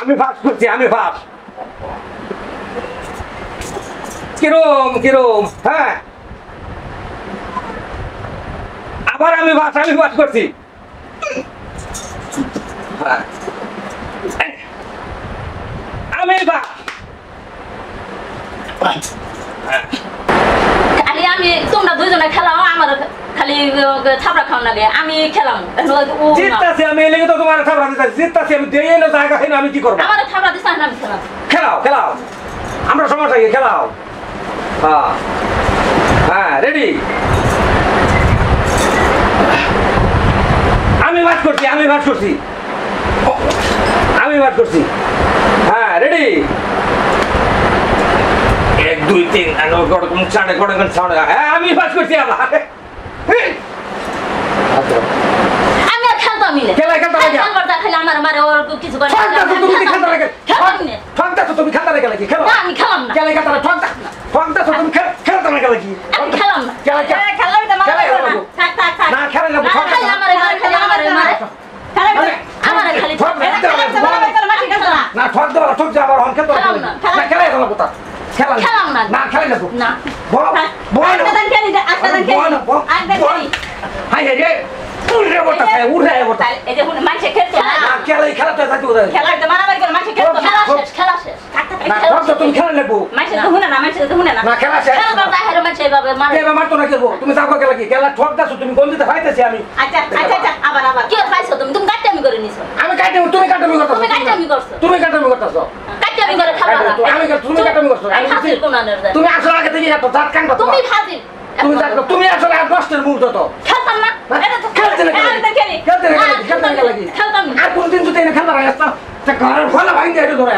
আমি ফাঁস করছি, আমি ফাঁস। কিরম কিরম, হ্যাঁ আবার আমি ফাঁস করছি। হ্যাঁ আমি ফাঁস। খালি আমি তোমরা দুইজনে খেলাও, আমার খালি থাবড়া খাওয়া লাগে, আমি খেলাম। জিততাছি আমি, এই লেগে তো তোমার থাবড়া দিতে জিততাছি আমি, দিয়ে এলো জায়গা হয় না, আমি কি করবো? আমার থাবড়া দিস না, আমি খেলাম। খেলাও খেলাও, আমরা সমস্যা কি, খেলাও। হ্যাঁ হ্যাঁ রেডি। আমি বাস করছি, আমি বাস করছি, আমি বাস করছি। হ্যাঁ রেডি। 1 2 3 হ্যাঁ আমি বাস করছি আবার। আমি আর খেলতাম মিলে খেলা খেলতে লাগে, খালি আমার মারে ওর কিছু করে তুমি খেলতে লাগে, খেলতাম তুমি খেলতে লাগে নাকি? খেলো না, আমি খেলাম না। খেলা খেলতে ঠকতা তুমি খেলতে না গেলে কি? আমি খেলাম না। খেলা খেলা না, থাক থাক থাক না খেলা না, খালি আমারে মারে, খালি আমারে মারে, আমারে খালি না ঠক দাও, ঠক যা আবার হন খেলতে না, খেলা খেলা কথা খেলাম না, না খেলাই না না বল বল আজকাল খেলি না, আজকাল খেলি আজকাল খেলি। হাই হাই রে উড়ে বটা খায়, উড়ে বটা। এই যে হুন মাইছে খেলতে না, না খেলাতে থাকতে ওদের খেলাতে মারামারি করে মাইছে খেলতে, খেলা শেষ থাক থাক। না ঠক তো তুমি খেলা লাগবো মাইছে তো হুনে না, মাইছে তো হুনে না, না খেলা শেষ। খেলা করতে হেরে মাইছে এভাবে মারে। কে মারতো না কেবো, তুমি যাও খেলা কি খেলা ঠক দাও, তুমি কোন দিতে ফাইতেছি আমি। আচ্ছা আচ্ছা আচ্ছা, আবার আবার কি পাইছো তুমি? তুমি কাট্টামি করে নিছো। আমি কাটে, তুমি কাটে আমি করতেছ, তুমি কাট্টামি করছো, তুমি কাটে আমি করতেছ, কাট্টামি করে খাবা না। আমি তুমি কাটে আমি করছো, আমি ফাজিল কোন আনের যায়? তুমি আসলে আগে থেকে এত জাত কান করতে তুমি ফাজিল, তুমি দেখো তুমি আসলে আর নষ্টের মূল তো খেলতাম না, এটা তো খেলতে না খেলি, খেলতে না খেলতে না খেলতাম না। আর কোনদিন যদি এনে খেলতে রাখা তা ঘরের ফলা ভাঙতে এটা ধরে